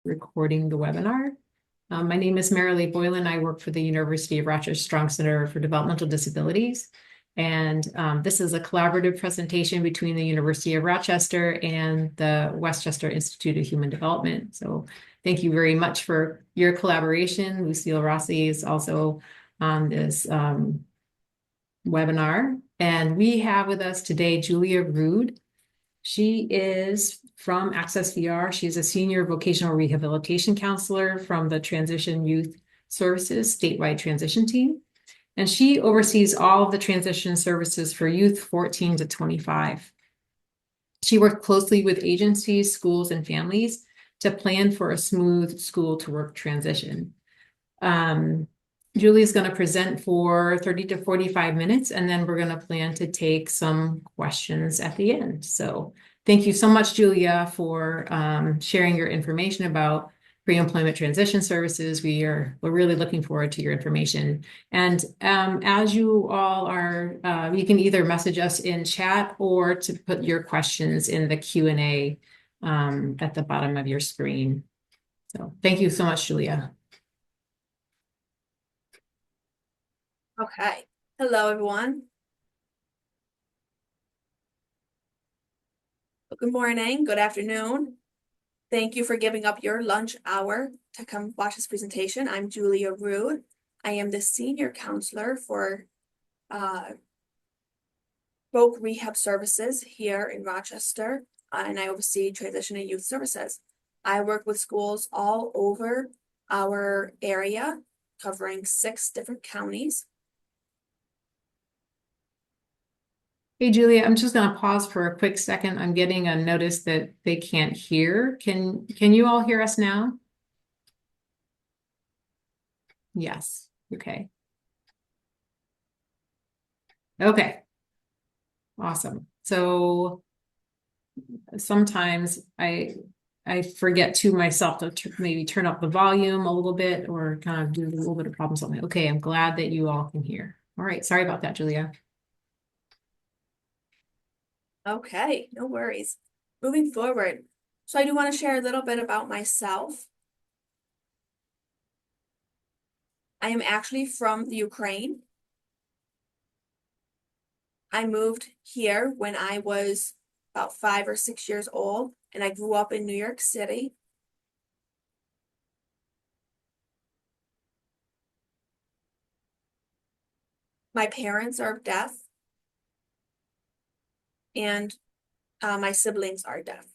recording the webinar. My name is Marilee Boylan. I work for the University of Rochester Strong Center for Developmental Disabilities. And this is a collaborative presentation between the University of Rochester and the Westchester Institute of Human Development. So thank you very much for your collaboration. Lucille Rossi is also on this webinar. And we have with us today Julia Rood. She is from ACCESS VR. She's a senior vocational rehabilitation counselor from the Transition Youth Services statewide transition team. And she oversees all of the transition services for youth 14 to 25. She worked closely with agencies, schools, and families to plan for a smooth school to work transition. Julie is going to present for 30 to 45 minutes, and then we're going to plan to take some questions at the end. So thank you so much, Julia, for sharing your information about pre-employment transition services. We're really looking forward to your information. And as you all are, you can either message us in chat or to put your questions in the Q&A at the bottom of your screen. So thank you so much, Julia. Okay. Hello, everyone. Good morning, good afternoon. Thank you for giving up your lunch hour to come watch this presentation. I'm Julia Rood. I am the senior counselor for Voc Rehab Services here in Rochester, and I oversee transition and youth services. I work with schools all over our area, covering 6 different counties. Hey, Julia, I'm just going to pause for a quick second. I'm getting a notice that they can't hear. Can you all hear us now? Yes. Okay. Okay. Awesome. So sometimes I forget to myself to maybe turn up the volume a little bit or kind of do a little bit of problem solving. Okay, I'm glad that you all can hear. All right. Sorry about that, Julia. Okay, no worries. Moving forward, so I do want to share a little bit about myself. I am actually from the Ukraine. I moved here when I was about 5 or 6 years old, and I grew up in New York City. My parents are deaf, and my siblings are deaf.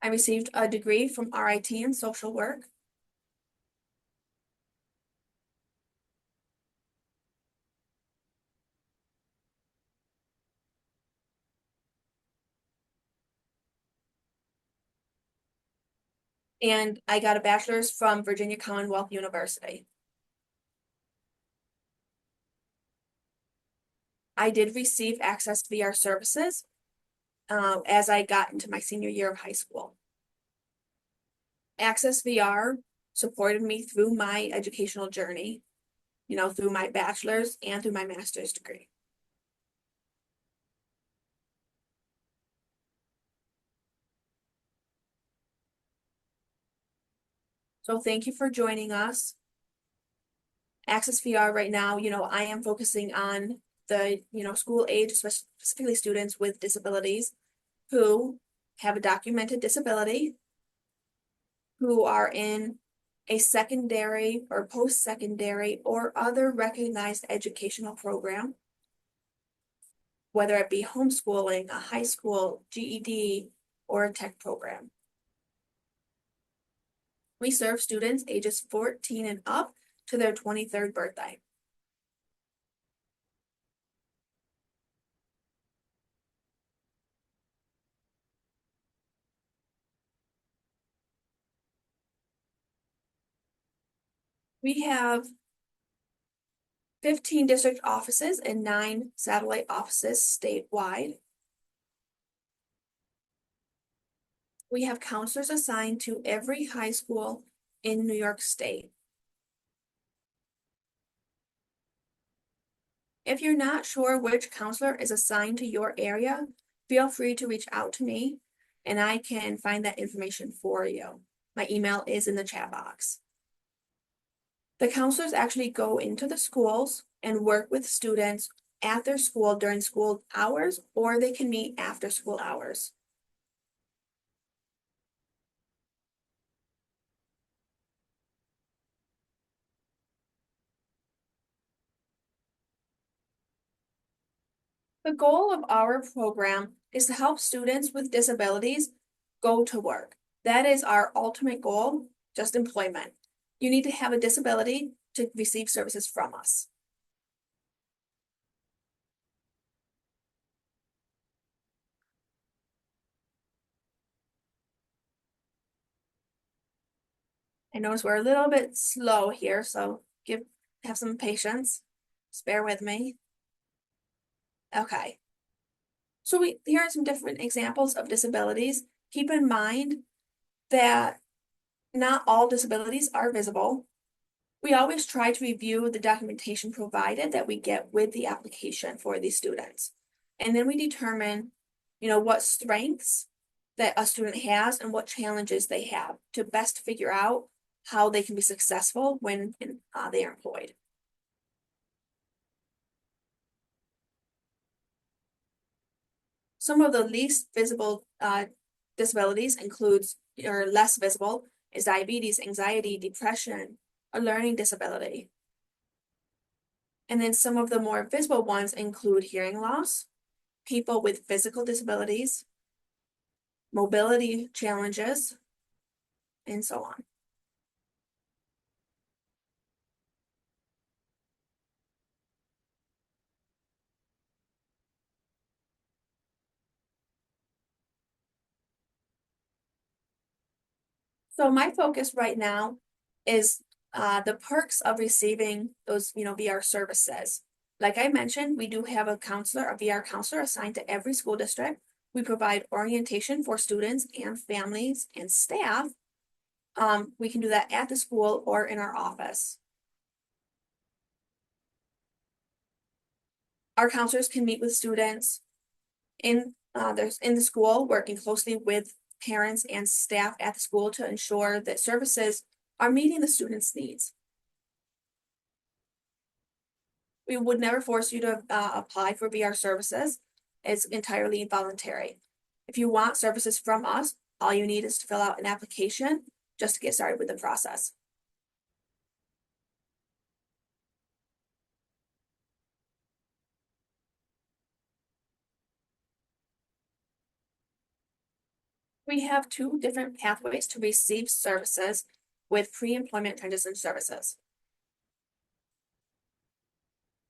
I received a degree from RIT in social work. And I got a bachelor's from Virginia Commonwealth University. I did receive ACCESS VR services as I got into my senior year of high school. ACCESS VR supported me through my educational journey, through my bachelor's and through my master's degree. So thank you for joining us. ACCESS VR right now, I am focusing on the, school age, specifically students with disabilities who have a documented disability, who are in a secondary or post-secondary or other recognized educational program, whether it be homeschooling, a high school, GED, or a tech program. We serve students ages 14 and up to their 23rd birthday. We have 15 district offices and 9 satellite offices statewide. We have counselors assigned to every high school in New York State. If you're not sure which counselor is assigned to your area, feel free to reach out to me and I can find that information for you. My email is in the chat box. The counselors actually go into the schools and work with students at their school during school hours, or they can meet after school hours. The goal of our program is to help students with disabilities go to work. That is our ultimate goal, just employment. You need to have a disability to receive services from us. I notice we're a little bit slow here, so have some patience. Just bear with me. Okay. So here are some different examples of disabilities. Keep in mind that not all disabilities are visible. We always try to review the documentation provided that we get with the application for these students. And then we determine, what strengths that a student has and what challenges they have to best figure out how they can be successful when they are employed. Some of the least visible disabilities includes, or less visible, is diabetes, anxiety, depression, a learning disability. And then some of the more visible ones include hearing loss, people with physical disabilities, mobility challenges, and so on. So my focus right now is the perks of receiving those, VR services. Like I mentioned, we do have a counselor, a VR counselor assigned to every school district. We provide orientation for students and families and staff. We can do that at the school or in our office. Our counselors can meet with students in the school, working closely with parents and staff at the school to ensure that services are meeting the students' needs. We would never force you to apply for VR services. It's entirely voluntary. If you want services from us, all you need is to fill out an application just to get started with the process. We have two different pathways to receive services with pre-employment transition services.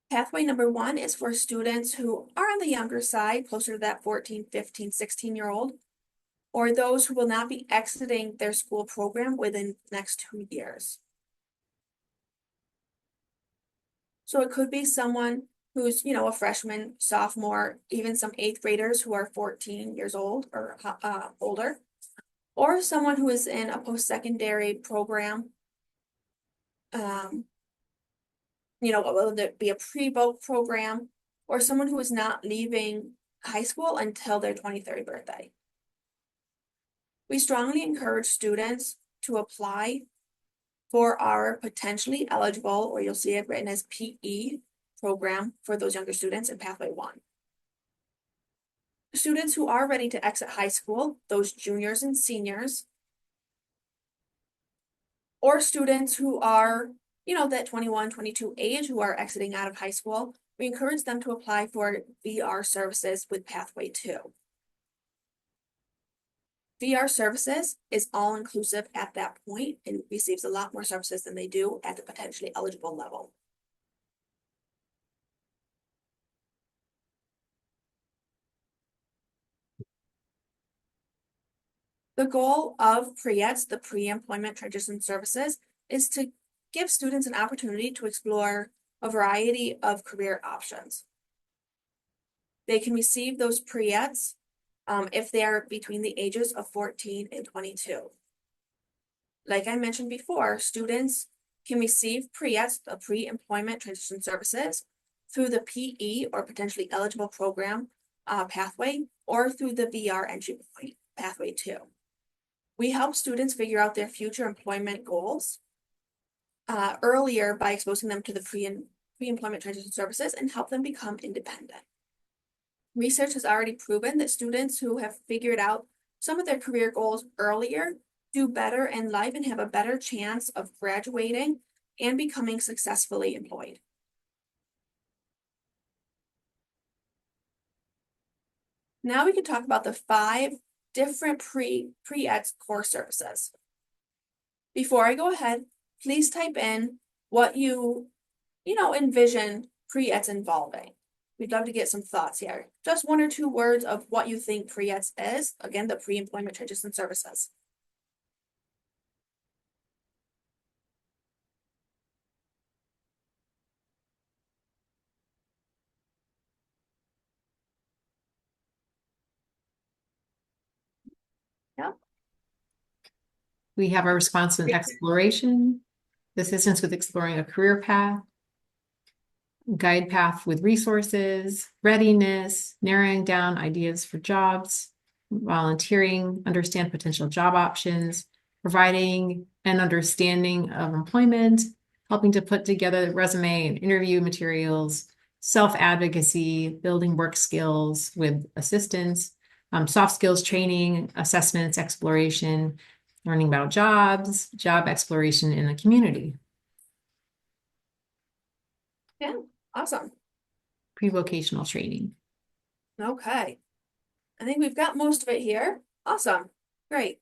Pathway number one is for students who are on the younger side, closer to that 14, 15, 16-year-old, or those who will not be exiting their school program within the next 2 years. So it could be someone who's, a freshman, sophomore, even some 8th graders who are 14 years old or older, or someone who is in a post-secondary program. Whether it be a pre-voc program or someone who is not leaving high school until their 23rd birthday. We strongly encourage students to apply for our potentially eligible, or you'll see it written as PE program for those younger students in Pathway 1. Students who are ready to exit high school, those juniors and seniors, or students who are, that 21, 22 age who are exiting out of high school, we encourage them to apply for VR services with Pathway 2. VR services is all inclusive at that point and receives a lot more services than they do at the potentially eligible level. The goal of PREETS, the pre-employment transition services, is to give students an opportunity to explore a variety of career options. They can receive those PREETS if they are between the ages of 14 and 22. Like I mentioned before, students can receive PREETS, the pre-employment transition services, through the PE or potentially eligible program pathway, or through the VR entry point pathway too. We help students figure out their future employment goals earlier by exposing them to the pre-employment transition services and help them become independent. Research has already proven that students who have figured out some of their career goals earlier do better in life and have a better chance of graduating and becoming successfully employed. Now we can talk about the 5 different pre-EDS core services. Before I go ahead, please type in what you envision pre-EDS involving. We'd love to get some thoughts here. Just 1 or 2 words of what you think pre-EDS is. Again, the pre-employment transition services. Yeah. We have our response and exploration, assistance with exploring a career path, guide path with resources, readiness, narrowing down ideas for jobs, volunteering, understand potential job options, providing an understanding of employment, helping to put together resume and interview materials, self-advocacy, building work skills with assistance, soft skills training, assessments, exploration, learning about jobs, job exploration in the community. Yeah, awesome. Pre-vocational training. Okay. I think we've got most of it here. Awesome. Great.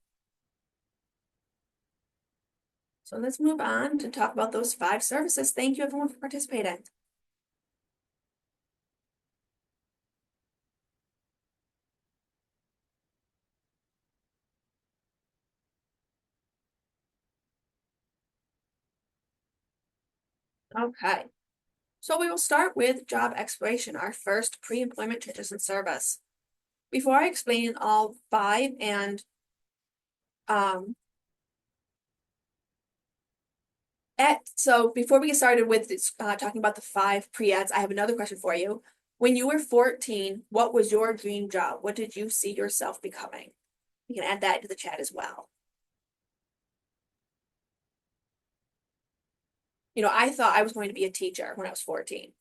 So let's move on to talk about those 5 services. Thank you everyone for participating. Okay. So we will start with job exploration, our first pre-employment transition service. Before I explain all 5 and so before we get started with talking about the 5 pre-EDS, I have another question for you. When you were 14, what was your dream job? What did you see yourself becoming? You can add that to the chat as well. I thought I was going to be a teacher when I was 14.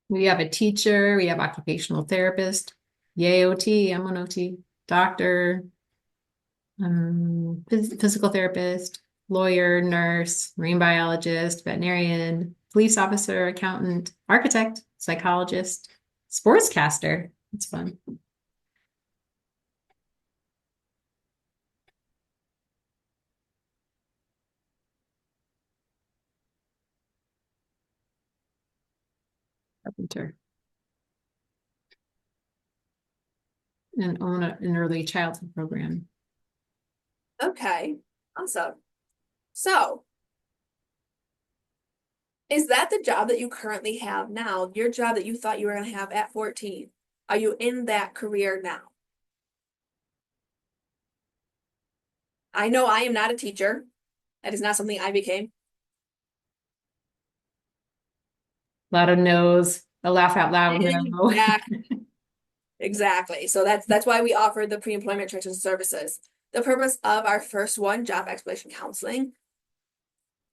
We have a teacher, we have occupational therapist, yay OT, I'm an OT, doctor, physical therapist, lawyer, nurse, marine biologist, veterinarian, police officer, accountant, architect, psychologist, sportscaster. It's fun. Carpenter. And own an early childhood program. Okay, awesome. So, is that the job that you currently have now? Your job that you thought you were going to have at 14? Are you in that career now? I know I am not a teacher. That is not something I became. A lot of no's, a laugh out loud no. Exactly. So that's why we offer the pre-employment transition services. The purpose of our first one, job exploration counseling,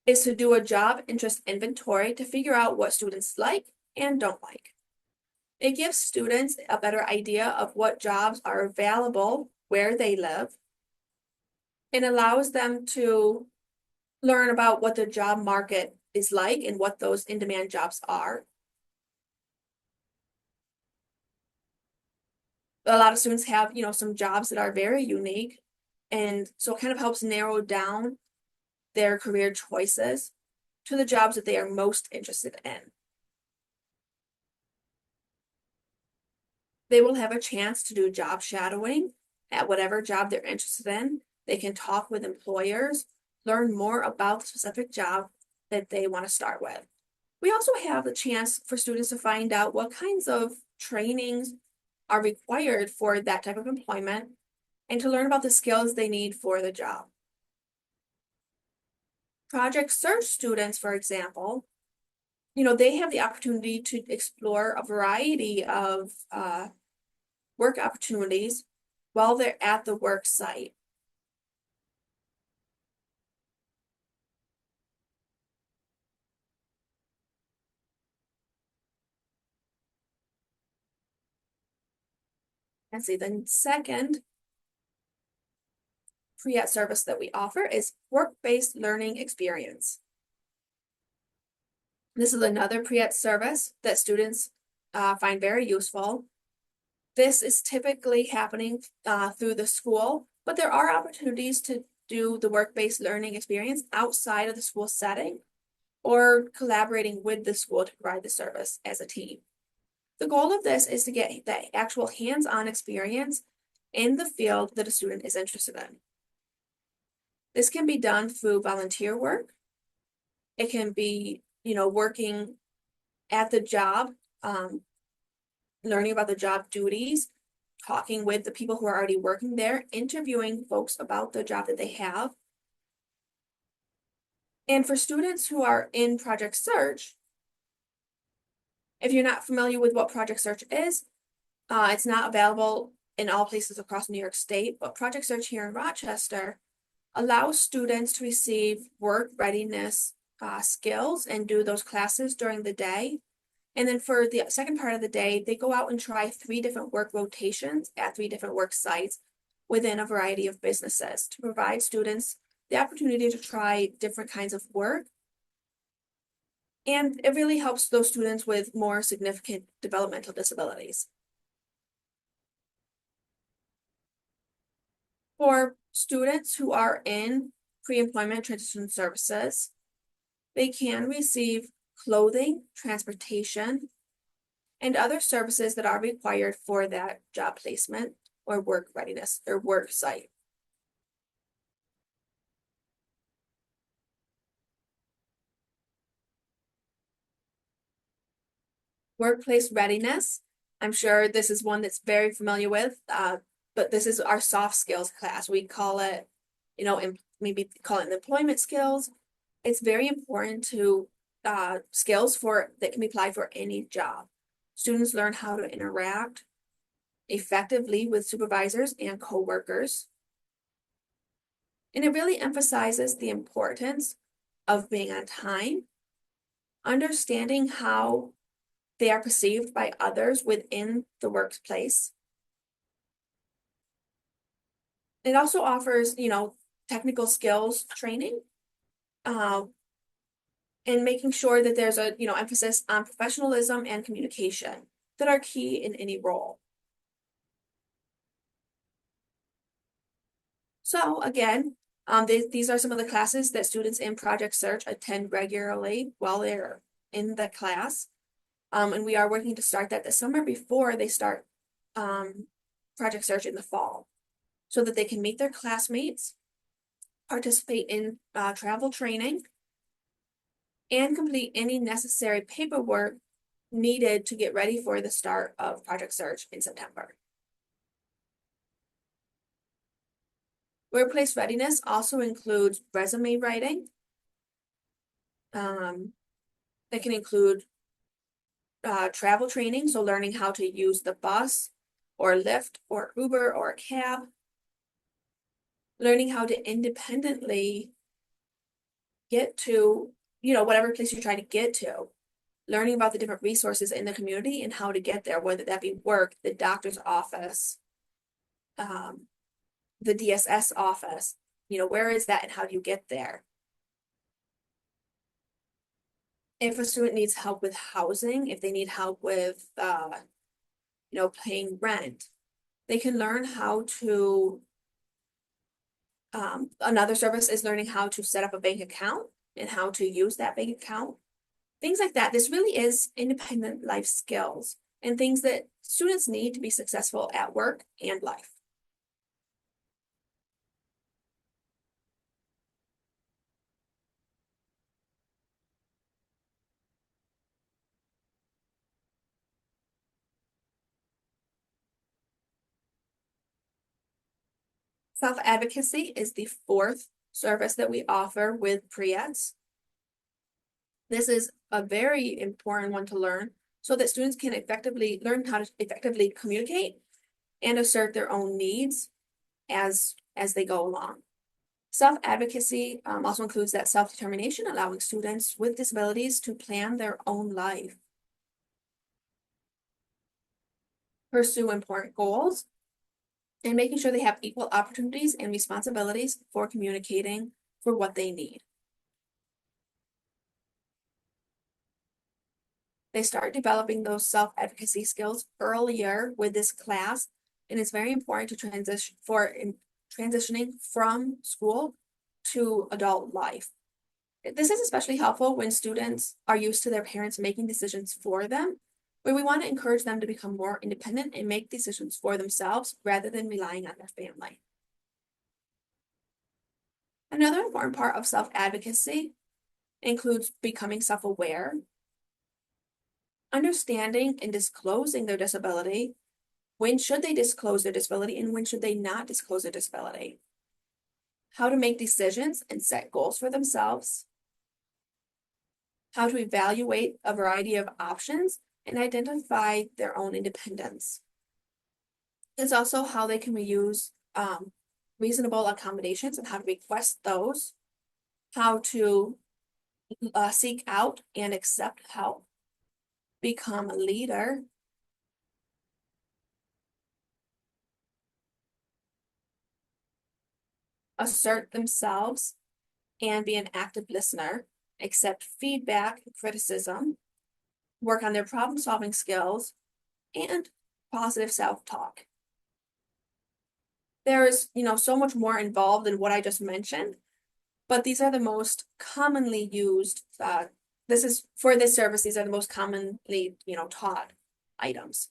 is to do a job interest inventory to figure out what students like and don't like. It gives students a better idea of what jobs are available where they live. It allows them to learn about what the job market is like and what those in-demand jobs are. A lot of students have, some jobs that are very unique, and so it kind of helps narrow down their career choices to the jobs that they are most interested in. They will have a chance to do job shadowing at whatever job they're interested in. They can talk with employers, learn more about the specific job that they want to start with. We also have the chance for students to find out what kinds of trainings are required for that type of employment and to learn about the skills they need for the job. Project search students, for example, they have the opportunity to explore a variety of work opportunities while they're at the work site. And see, the second pre-ed service that we offer is work-based learning experience. This is another pre-ed service that students find very useful. This is typically happening through the school, but there are opportunities to do the work-based learning experience outside of the school setting or collaborating with the school to provide the service as a team. The goal of this is to get the actual hands-on experience in the field that a student is interested in. This can be done through volunteer work. It can be, working at the job, learning about the job duties, talking with the people who are already working there, interviewing folks about the job that they have. And for students who are in Project Search, if you're not familiar with what Project Search is, it's not available in all places across New York State, but Project Search here in Rochester allows students to receive work readiness skills and do those classes during the day. And then for the second part of the day, they go out and try 3 different work rotations at 3 different work sites within a variety of businesses to provide students the opportunity to try different kinds of work. And it really helps those students with more significant developmental disabilities. For students who are in pre-employment transition services, they can receive clothing, transportation, and other services that are required for that job placement or work readiness or work site. Workplace readiness, I'm sure this is one that's very familiar with, but this is our soft skills class. We call it, maybe call it employment skills. It's very important to skills that can be applied for any job. Students learn how to interact effectively with supervisors and coworkers. And it really emphasizes the importance of being on time, understanding how they are perceived by others within the workplace. It also offers, technical skills training, and making sure that there's a, emphasis on professionalism and communication that are key in any role. So again, these are some of the classes that students in Project Search attend regularly while they're in the class. And we are working to start that this summer before they start Project Search in the fall, so that they can meet their classmates, participate in travel training, and complete any necessary paperwork needed to get ready for the start of Project Search in September. Workplace readiness also includes resume writing. It can include travel training, so learning how to use the bus or Lyft or Uber or a cab. Learning how to independently get to, whatever place you're trying to get to. Learning about the different resources in the community and how to get there, whether that be work, the doctor's office, the DSS office, where is that and how do you get there? If a student needs help with housing, if they need help with, paying rent, they can learn how to, another service is learning how to set up a bank account and how to use that bank account. Things like that. This really is independent life skills and things that students need to be successful at work and life. Self-advocacy is the 4th service that we offer with pre-eds. This is a very important one to learn so that students can effectively learn how to effectively communicate and assert their own needs as they go along. Self-advocacy also includes that self-determination, allowing students with disabilities to plan their own life, pursue important goals, and making sure they have equal opportunities and responsibilities for communicating for what they need. They start developing those self-advocacy skills earlier with this class, and it's very important to transitioning from school to adult life. This is especially helpful when students are used to their parents making decisions for them, where we want to encourage them to become more independent and make decisions for themselves rather than relying on their family. Another important part of self-advocacy includes becoming self-aware, understanding and disclosing their disability. When should they disclose their disability and when should they not disclose their disability? How to make decisions and set goals for themselves. How to evaluate a variety of options and identify their own independence. It's also how they can use reasonable accommodations and how to request those, how to seek out and accept help, become a leader, assert themselves, and be an active listener, accept feedback, criticism, work on their problem-solving skills, and positive self-talk. There's, so much more involved in what I just mentioned, but these are the most commonly used, for this service, these are the most commonly, taught items.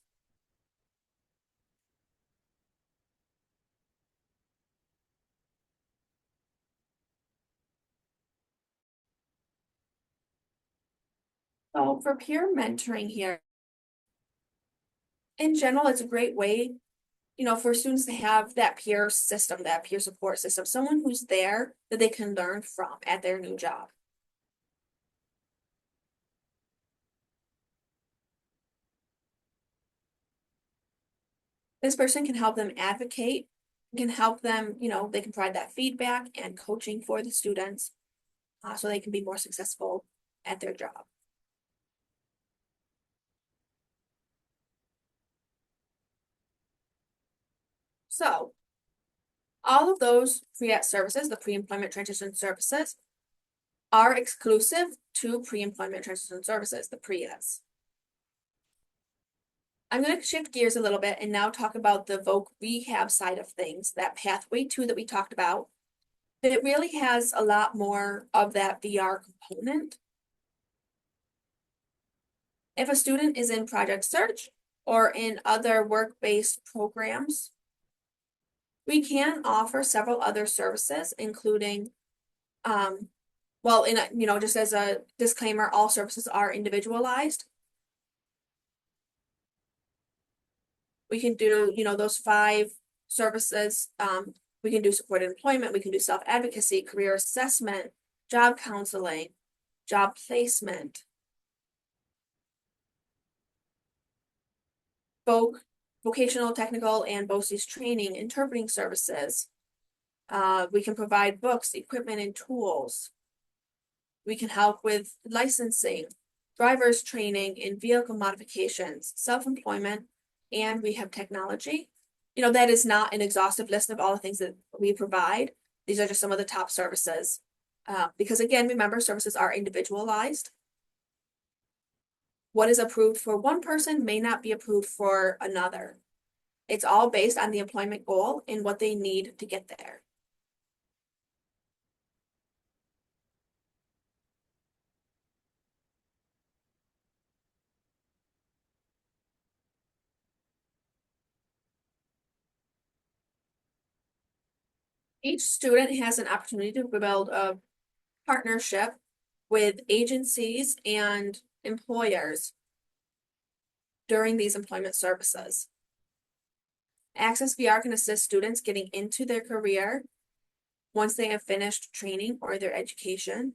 So for peer mentoring here, in general, it's a great way, for students to have that peer system, that peer support system, someone who's there that they can learn from at their new job. This person can help them advocate, can help them, they can provide that feedback and coaching for the students so they can be more successful at their job. So all of those pre-ET services, the pre-employment transition services, are exclusive to pre-employment transition services, the pre-ETs. I'm going to shift gears a little bit and now talk about the voc rehab side of things, that pathway 2 that we talked about. It really has a lot more of that VR component. If a student is in Project Search or in other work-based programs, we can offer several other services, including, just as a disclaimer, all services are individualized. We can do, those 5 services. We can do supported employment, we can do self-advocacy, career assessment, job counseling, job placement, vocational, technical, and BOCES training, interpreting services. We can provide books, equipment, and tools. We can help with licensing, driver's training, and vehicle modifications, self-employment, and we have technology. That is not an exhaustive list of all the things that we provide. These are just some of the top services. Because again, remember, services are individualized. What is approved for one person may not be approved for another. It's all based on the employment goal and what they need to get there. Each student has an opportunity to build a partnership with agencies and employers during these employment services. ACCESS VR can assist students getting into their career once they have finished training or their education.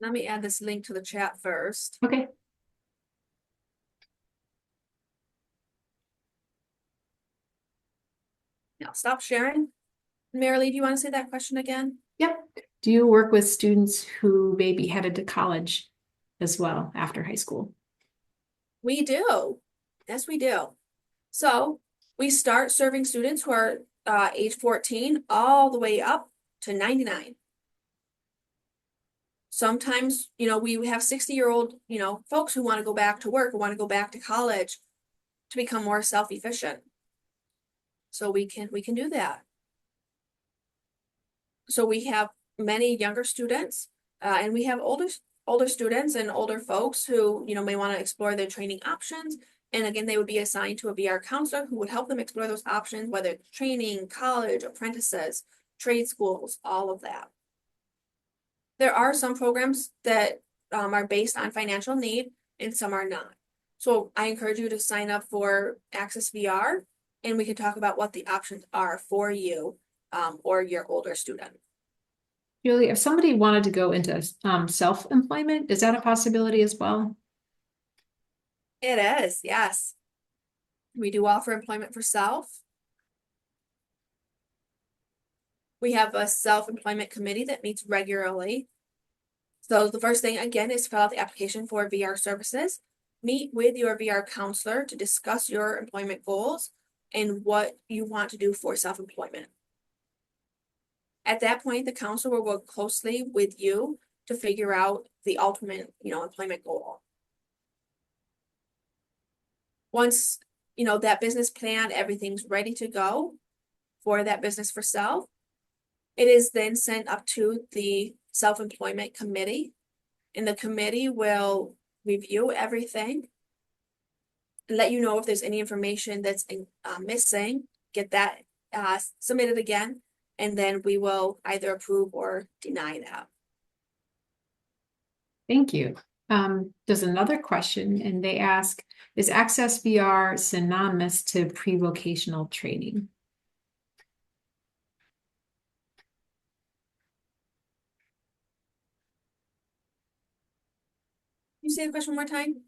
Let me add this link to the chat first. Okay. Now stop sharing. Marilee, do you want to say that question again? Yep. Do you work with students who may be headed to college as well after high school? We do. Yes, we do. So we start serving students who are age 14 all the way up to 99. Sometimes, we have 60-year-old, folks who want to go back to work, who want to go back to college to become more self-efficient. So we can do that. So we have many younger students, and we have older students and older folks who, may want to explore their training options. And again, they would be assigned to a VR counselor who would help them explore those options, whether it's training, college, apprentices, trade schools, all of that. There are some programs that are based on financial need and some are not. So I encourage you to sign up for ACCESS VR, and we can talk about what the options are for you or your older student. Julie, if somebody wanted to go into self-employment, is that a possibility as well? It is, yes. We do offer employment for self. We have a self-employment committee that meets regularly. So the first thing, again, is fill out the application for VR services. Meet with your VR counselor to discuss your employment goals and what you want to do for self-employment. At that point, the counselor will work closely with you to figure out the ultimate, employment goal. Once, that business plan, everything's ready to go for that business for self, it is then sent up to the self-employment committee, and the committee will review everything, let you know if there's any information that's missing, get that submitted again, and then we will either approve or deny that. Thank you. There's another question, and they ask, is ACCESS VR synonymous to pre-vocational training? Can you say the question one more time?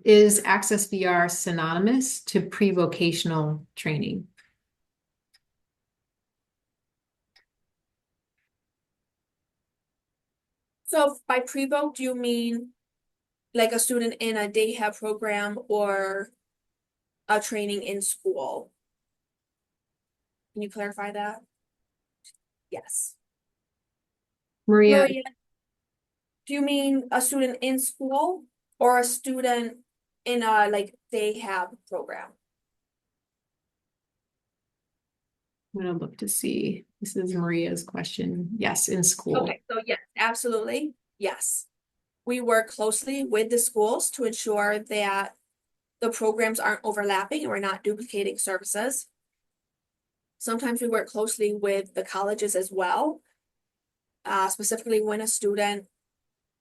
Is ACCESS VR synonymous to pre-vocational training? So by pre-voc, do you mean like a student in a day have program or a training in school? Can you clarify that? Yes. Maria, Do you mean a student in school or a student in a they have program? I'm gonna look to see. This is Maria's question. Yes, in school. Okay, so yes, absolutely, yes. We work closely with the schools to ensure that the programs aren't overlapping and we're not duplicating services. Sometimes we work closely with the colleges as well, specifically when a student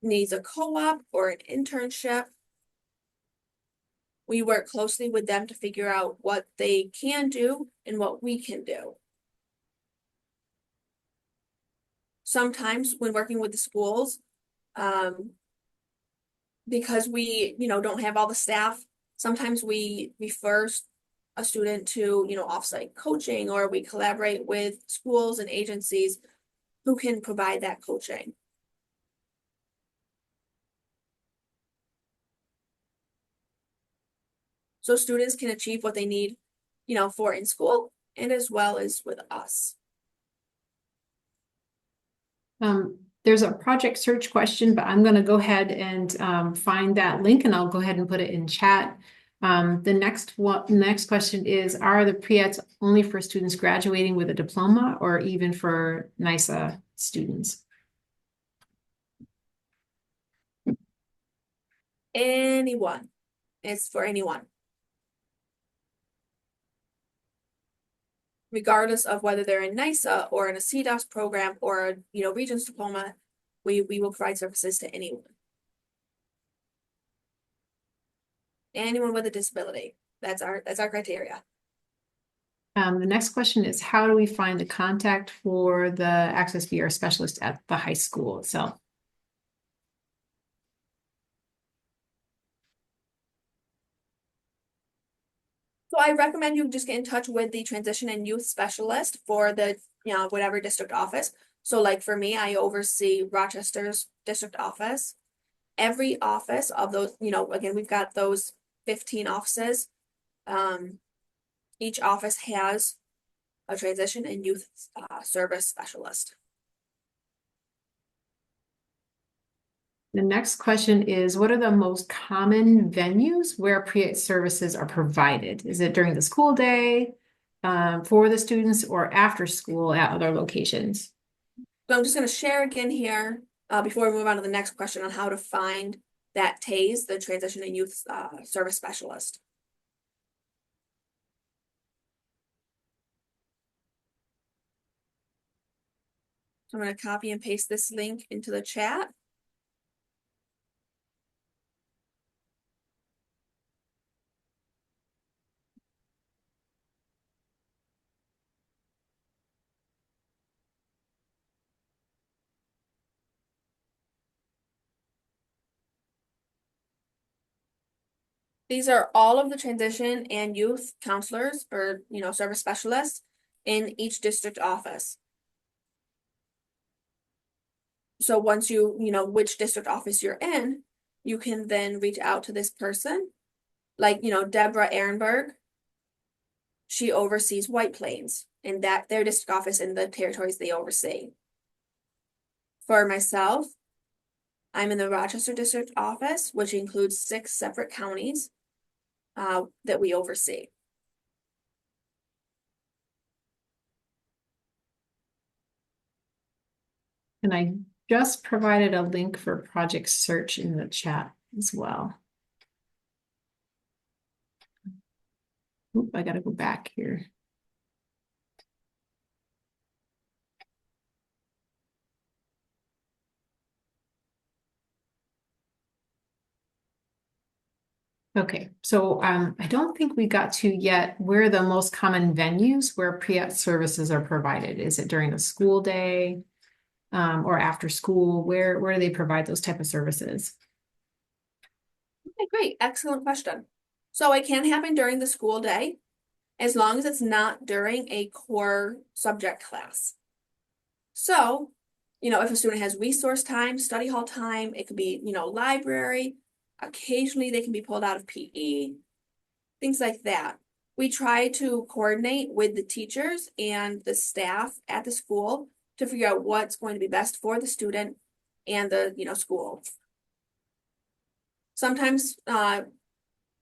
needs a co-op or an internship. We work closely with them to figure out what they can do and what we can do. Sometimes when working with the schools, because we, don't have all the staff, sometimes we refer a student to, offsite coaching, or we collaborate with schools and agencies who can provide that coaching. So students can achieve what they need, for in school and as well as with us. There's a project search question, but I'm going to go ahead and find that link, and I'll go ahead and put it in chat. The next question is, are the pre-eds only for students graduating with a diploma or even for NISA students? Anyone. It's for anyone. Regardless of whether they're in NISA or in a CDOS program or, Regents diploma, we will provide services to anyone. Anyone with a disability. That's our criteria. The next question is, how do we find the contact for the ACCESS VR specialist at the high school itself? So I recommend you just get in touch with the transition and youth specialist for the, whatever district office. So like for me, I oversee Rochester's district office. Every office of those, again, we've got those 15 offices. Each office has a transition and youth service specialist. The next question is, what are the most common venues where pre-ed services are provided? Is it during the school day, for the students, or after school at other locations? So I'm just going to share again here before we move on to the next question on how to find that TASE, the transition and youth service specialist. So I'm going to copy and paste this link into the chat. These are all of the transition and youth counselors or, service specialists in each district office. So once you know which district office you're in, you can then reach out to this person. Like, Deborah Ehrenberg, she oversees White Plains and that their district office in the territories they oversee. For myself, I'm in the Rochester district office, which includes 6 separate counties that we oversee. And I just provided a link for Project Search in the chat as well. Oop, I gotta go back here. Okay, so I don't think we got to yet where the most common venues where pre-ed services are provided. Is it during the school day or after school? Where do they provide those type of services? Okay, great. Excellent question. So it can happen during the school day, as long as it's not during a core subject class. So, if a student has resource time, study hall time, it could be, library, occasionally they can be pulled out of PE, things like that. We try to coordinate with the teachers and the staff at the school to figure out what's going to be best for the student and the, school. Sometimes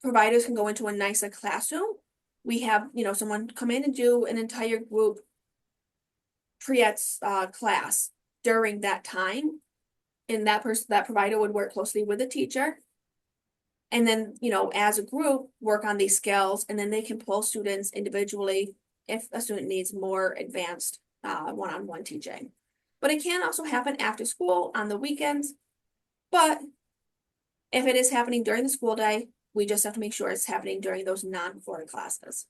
providers can go into a nicer classroom. We have, someone come in and do an entire group pre-ed class during that time. And that provider would work closely with the teacher. And then, as a group, work on these skills, and then they can pull students individually if a student needs more advanced one-on-one teaching. But it can also happen after school on the weekends. But if it is happening during the school day, we just have to make sure it's happening during those non-core classes.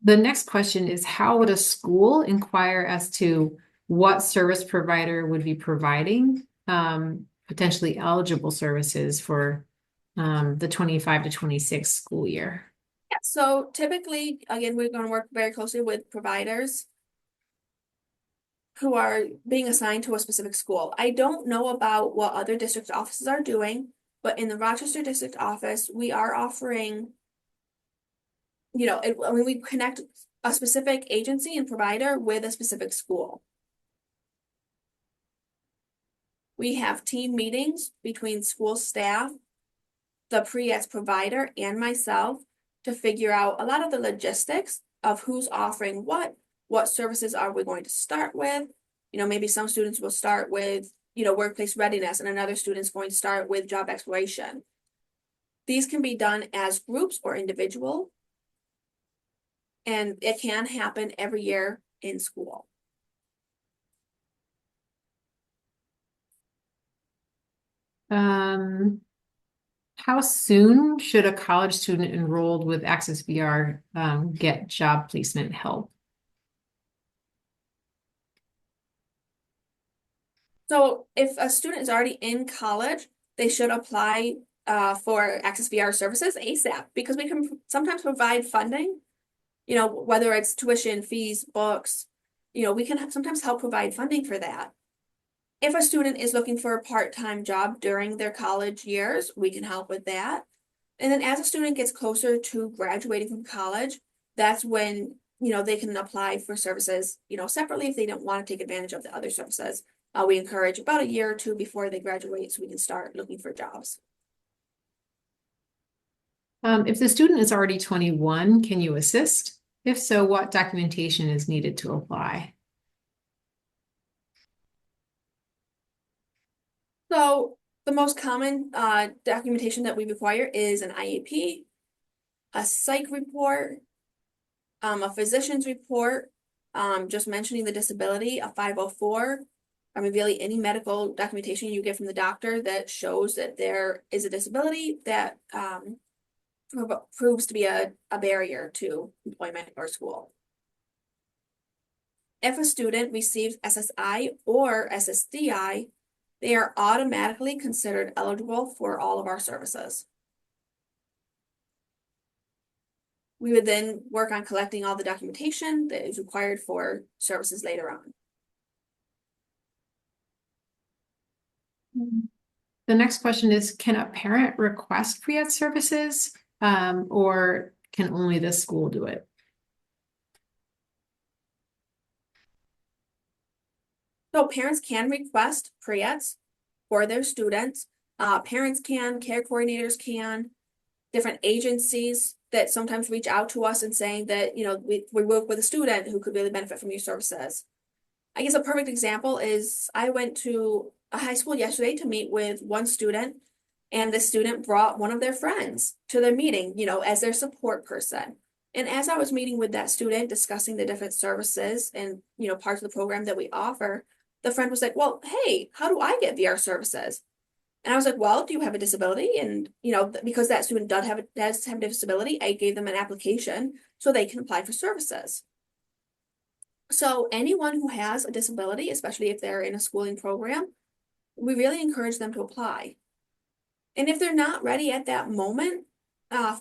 The next question is, how would a school inquire as to what service provider would be providing potentially eligible services for the 25 to 26 school year? Yeah, so typically, again, we're going to work very closely with providers who are being assigned to a specific school. I don't know about what other district offices are doing, but in the Rochester district office, we are offering, we connect a specific agency and provider with a specific school. We have team meetings between school staff, the pre-ed provider, and myself to figure out a lot of the logistics of who's offering what services are we going to start with. Maybe some students will start with, workplace readiness, and another student's going to start with job exploration. These can be done as groups or individual, and it can happen every year in school. How soon should a college student enrolled with ACCESS VR get job placement help? So if a student is already in college, they should apply for ACCESS VR services ASAP because we can sometimes provide funding, whether it's tuition, fees, books, we can sometimes help provide funding for that. If a student is looking for a part-time job during their college years, we can help with that. And then as a student gets closer to graduating from college, that's when, they can apply for services, separately if they don't want to take advantage of the other services. We encourage about a year or two before they graduate so we can start looking for jobs. If the student is already 21, can you assist? If so, what documentation is needed to apply? So the most common documentation that we require is an IEP, a psych report, a physician's report, just mentioning the disability, a 504. I mean, really any medical documentation you get from the doctor that shows that there is a disability that proves to be a barrier to employment or school. If a student receives SSI or SSDI, they are automatically considered eligible for all of our services. We would then work on collecting all the documentation that is required for services later on. The next question is, can a parent request pre-ed services or can only the school do it? So parents can request pre-eds for their students. Parents can, care coordinators can, different agencies that sometimes reach out to us and saying that, we work with a student who could really benefit from your services. I guess a perfect example is I went to a high school yesterday to meet with one student, and the student brought one of their friends to their meeting, as their support person. And as I was meeting with that student, discussing the different services and, parts of the program that we offer, the friend was like, well, hey, how do I get VR services? And I was like, well, do you have a disability? And, because that student does have a disability, I gave them an application so they can apply for services. So anyone who has a disability, especially if they're in a schooling program, we really encourage them to apply. And if they're not ready at that moment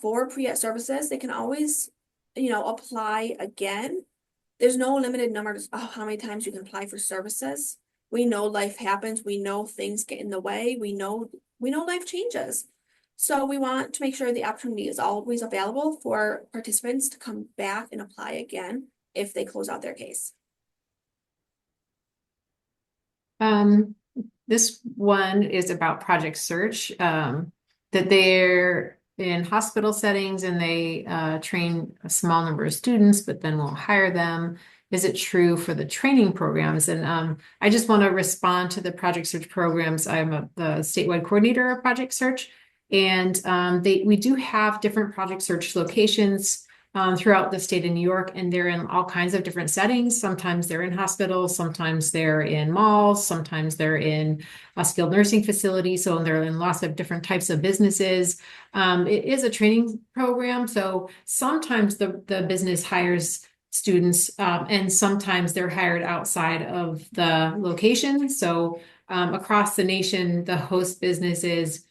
for pre-ed services, they can always, apply again. There's no limited number of how many times you can apply for services. We know life happens. We know things get in the way. We know life changes. So we want to make sure the opportunity is always available for participants to come back and apply again if they close out their case. This one is about Project Search, that they're in hospital settings and they train a small number of students, but then won't hire them. Is it true for the training programs? And I just want to respond to the Project Search programs. I'm the statewide coordinator of Project Search, and we do have different Project Search locations throughout the state of New York, and they're in all kinds of different settings. Sometimes they're in hospitals, sometimes they're in malls, sometimes they're in a skilled nursing facility. So they're in lots of different types of businesses. It is a training program. So sometimes the business hires students and sometimes they're hired outside of the location. So across the nation, the host businesses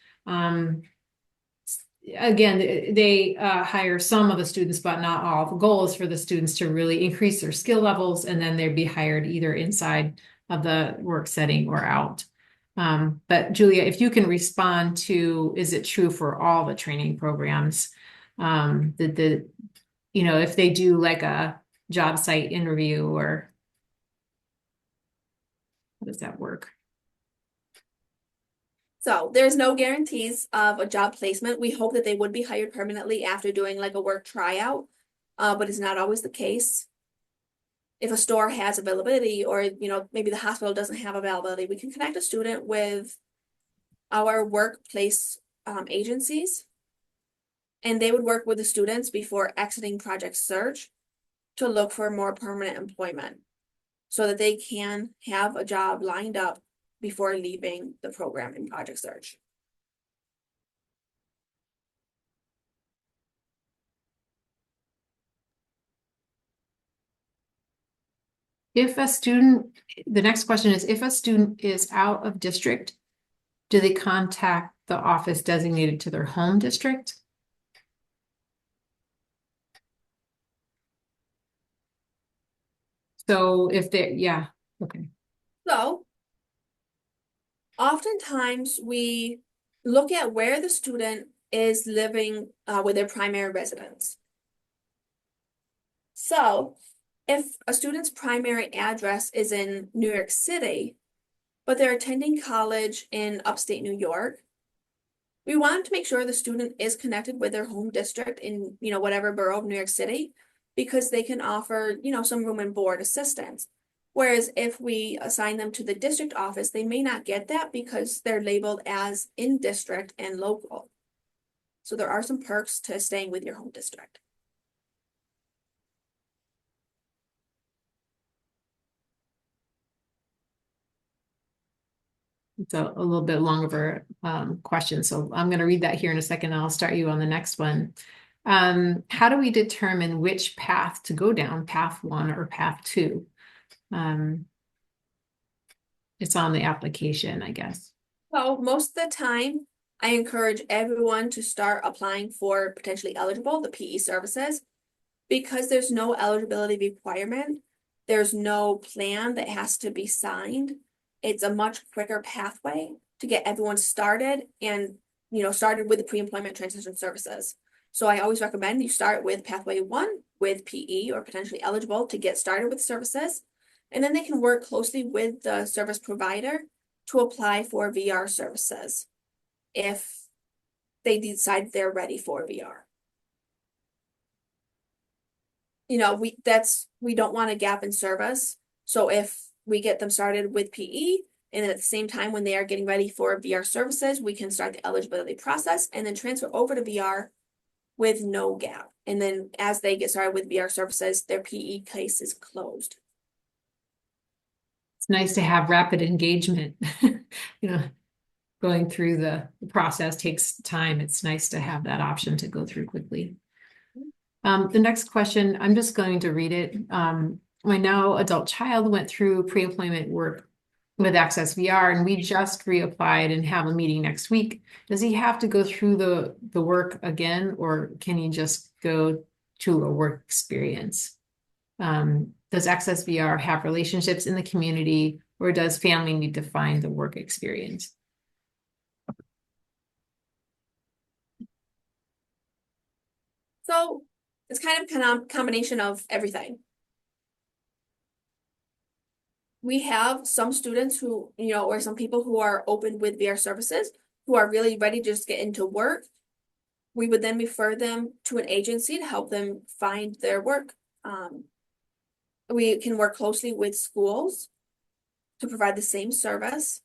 again, they hire some of the students, but not all. The goal is for the students to really increase their skill levels, and then they'd be hired either inside of the work setting or out. But Julia, if you can respond to, is it true for all the training programs? If they do like a job site interview, or how does that work? So there's no guarantees of a job placement. We hope that they would be hired permanently after doing like a work tryout, but it's not always the case. If a store has availability or, maybe the hospital doesn't have availability, we can connect a student with our workplace agencies, and they would work with the students before exiting Project Search to look for more permanent employment so that they can have a job lined up before leaving the program in Project Search. If a student, the next question is, if a student is out of district, do they contact the office designated to their home district? So if they, yeah, okay. So oftentimes we look at where the student is living with their primary residence. So if a student's primary address is in New York City, but they're attending college in upstate New York, we want to make sure the student is connected with their home district in, whatever borough of New York City, because they can offer, some room and board assistance. Whereas if we assign them to the district office, they may not get that because they're labeled as in district and local. So there are some perks to staying with your home district. It's a little bit longer question, so I'm going to read that here in a second. And I'll start you on the next one. How do we determine which path to go down, path 1 or path 2? It's on the application, I guess. So most of the time, I encourage everyone to start applying for potentially eligible, the PE services, because there's no eligibility requirement. There's no plan that has to be signed. It's a much quicker pathway to get everyone started and, started with the pre-employment transition services. So I always recommend you start with pathway 1 with PE or potentially eligible to get started with services. And then they can work closely with the service provider to apply for VR services if they decide they're ready for VR. We don't want a gap in service. So if we get them started with PE, and then at the same time when they are getting ready for VR services, we can start the eligibility process and then transfer over to VR with no gap. And then as they get started with VR services, their PE case is closed. It's nice to have rapid engagement. Going through the process takes time. It's nice to have that option to go through quickly. The next question, I'm just going to read it. My now adult child went through pre-employment work with ACCESS VR, and we just reapplied and have a meeting next week. Does he have to go through the work again, or can he just go to a work experience? Does ACCESS VR have relationships in the community, or does family need to find the work experience? So it's kind of a combination of everything. We have some students who, or some people who are open with VR services who are really ready to just get into work. We would then refer them to an agency to help them find their work. We can work closely with schools to provide the same service.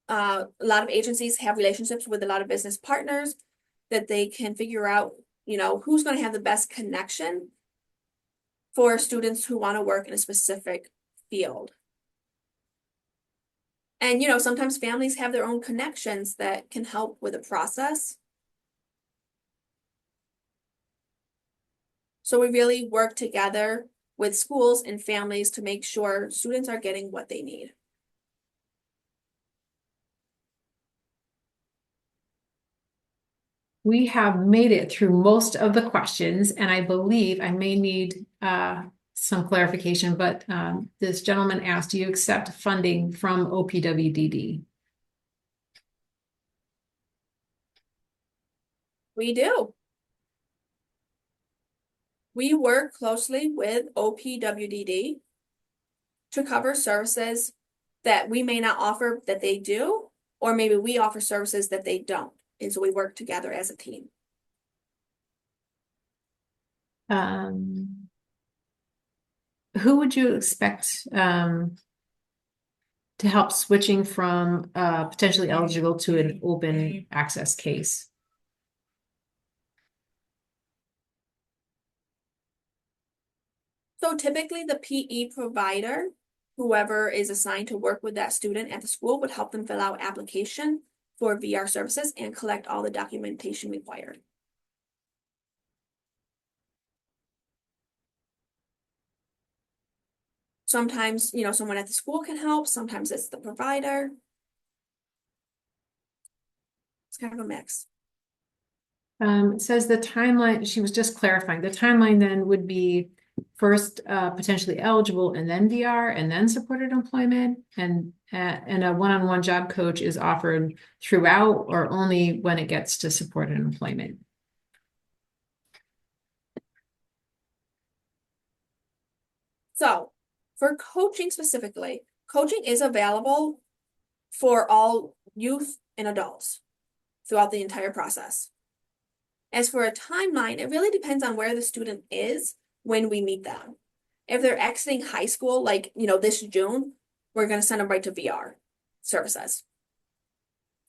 A lot of agencies have relationships with a lot of business partners that they can figure out, who's going to have the best connection for students who want to work in a specific field. And, sometimes families have their own connections that can help with the process. So we really work together with schools and families to make sure students are getting what they need. We have made it through most of the questions, and I believe I may need some clarification, but this gentleman asked, do you accept funding from OPWDD? We do. We work closely with OPWDD to cover services that we may not offer that they do, or maybe we offer services that they don't. And so we work together as a team. Who would you expect to help switching from potentially eligible to an open access case? So typically the PE provider, whoever is assigned to work with that student at the school, would help them fill out application for VR services and collect all the documentation required. Sometimes, someone at the school can help, sometimes it's the provider. It's kind of a mix. It says the timeline, she was just clarifying, the timeline then would be first potentially eligible and then VR and then supported employment, and a one-on-one job coach is offered throughout or only when it gets to supported employment. So for coaching specifically, coaching is available for all youth and adults throughout the entire process. As for a timeline, it really depends on where the student is when we meet them. If they're exiting high school, like, this June, we're going to send them right to VR services.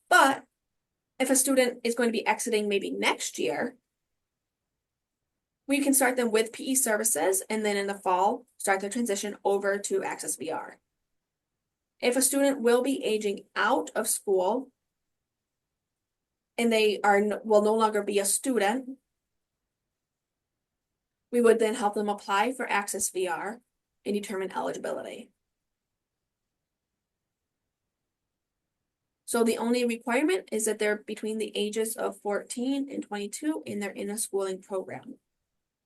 But if a student is going to be exiting maybe next year, we can start them with PE services and then in the fall, start their transition over to ACCESS VR. If a student will be aging out of school and they will no longer be a student, we would then help them apply for ACCESS VR and determine eligibility. So the only requirement is that they're between the ages of 14 and 22 and they're in a schooling program.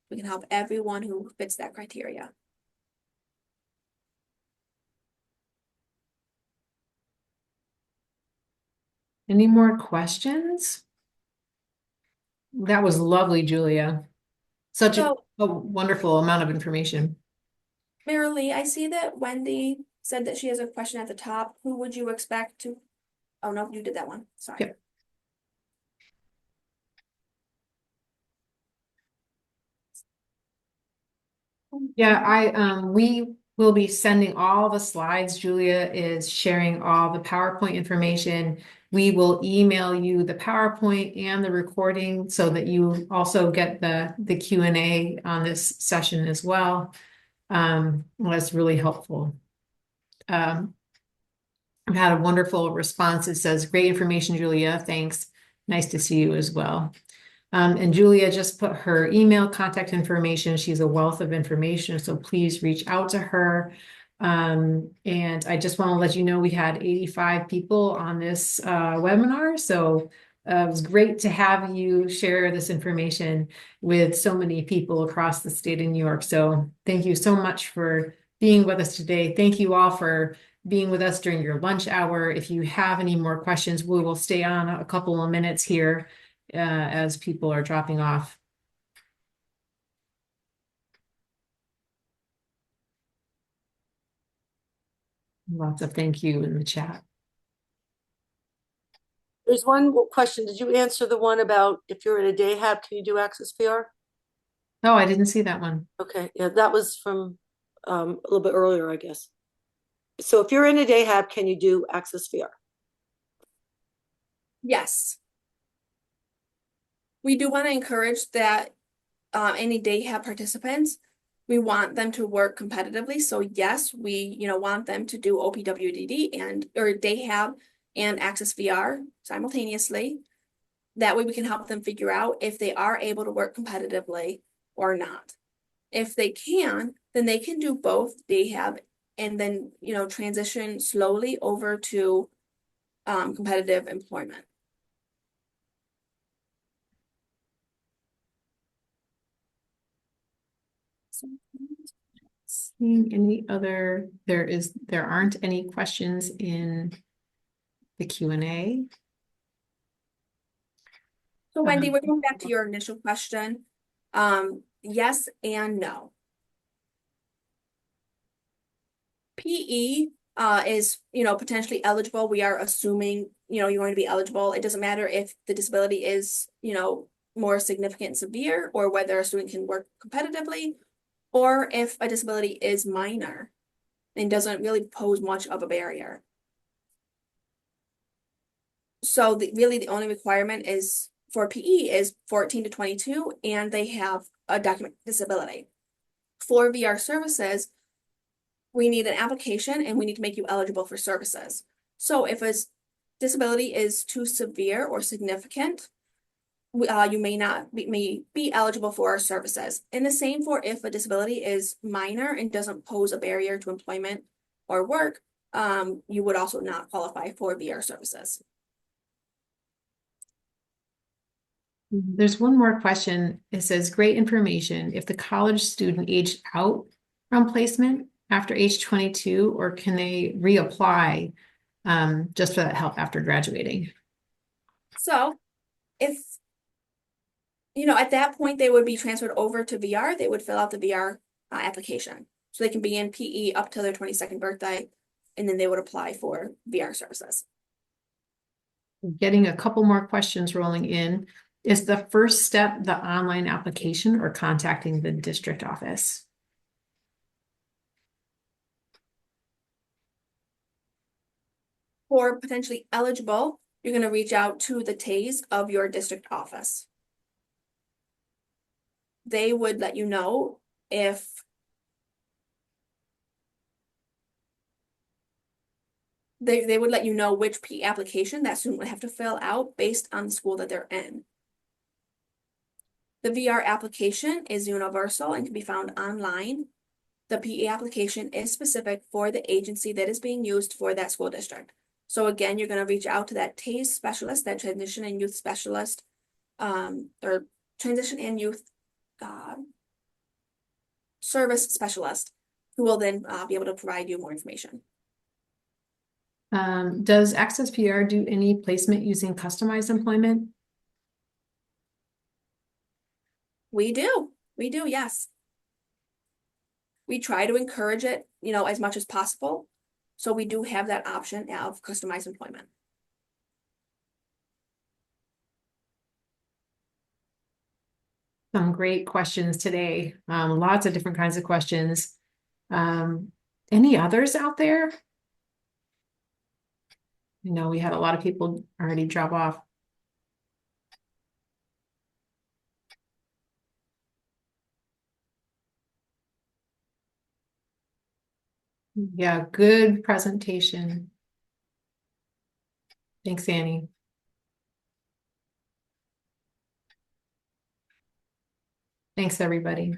We can help everyone who fits that criteria. Any more questions? That was lovely, Julia. Such a wonderful amount of information. Marilee, I see that Wendy said that she has a question at the top. Who would you expect to? Oh, no, you did that one. Sorry. Yep. Yeah, we will be sending all the slides. Julia is sharing all the PowerPoint information. We will email you the PowerPoint and the recording so that you also get the Q&A on this session as well. That's really helpful. I've had a wonderful response. It says, great information, Julia. Thanks. Nice to see you as well. And Julia just put her email contact information. She's a wealth of information, so please reach out to her. And I just want to let you know we had 85 people on this webinar, so it was great to have you share this information with so many people across the state of New York. So thank you so much for being with us today. Thank you all for being with us during your lunch hour. If you have any more questions, we will stay on a couple of minutes here as people are dropping off. Lots of thank you in the chat. There's one question. Did you answer the one about if you're in a day hab, can you do ACCESS VR? Oh, I didn't see that one. Okay, yeah, that was from a little bit earlier, I guess. So if you're in a day hab, can you do ACCESS VR? Yes. We do want to encourage that any day hab participants, we want them to work competitively. So yes, we want them to do OPWDD or day hab and ACCESS VR simultaneously. That way we can help them figure out if they are able to work competitively or not. If they can, then they can do both day hab and then transition slowly over to competitive employment. Seeing any other, there aren't any questions in the Q&A. So Wendy, we're going back to your initial question. Yes and no. PE is potentially eligible. We are assuming you're going to be eligible. It doesn't matter if the disability is more significant and severe, or whether a student can work competitively, or if a disability is minor and doesn't really pose much of a barrier. So really the only requirement is for PE is 14 to 22, and they have a documented disability. For VR services, we need an application and we need to make you eligible for services. So if a disability is too severe or significant, you may be eligible for our services. And the same for if a disability is minor and doesn't pose a barrier to employment or work, you would also not qualify for VR services. There's one more question. It says, great information. If the college student aged out from placement after age 22, or can they reapply just for that help after graduating? So if, at that point, they would be transferred over to VR, they would fill out the VR application. So they can be in PE up to their 22nd birthday, and then they would apply for VR services. Getting a couple more questions rolling in. Is the first step the online application or contacting the district office? For potentially eligible, you're going to reach out to the TAs of your district office. They would let you know if they would let you know which PE application that student would have to fill out based on the school that they're in. The VR application is universal and can be found online. The PE application is specific for the agency that is being used for that school district. So again, you're going to reach out to that TAS specialist, that transition and youth specialist, or transition and youth service specialist, who will then be able to provide you more information. Does ACCESS VR do any placement using customized employment? We do, yes. We try to encourage it, as much as possible. So we do have that option of customized employment. Some great questions today. Lots of different kinds of questions. Any others out there? We had a lot of people already drop off. Yeah, good presentation. Thanks, Annie. Thanks, everybody.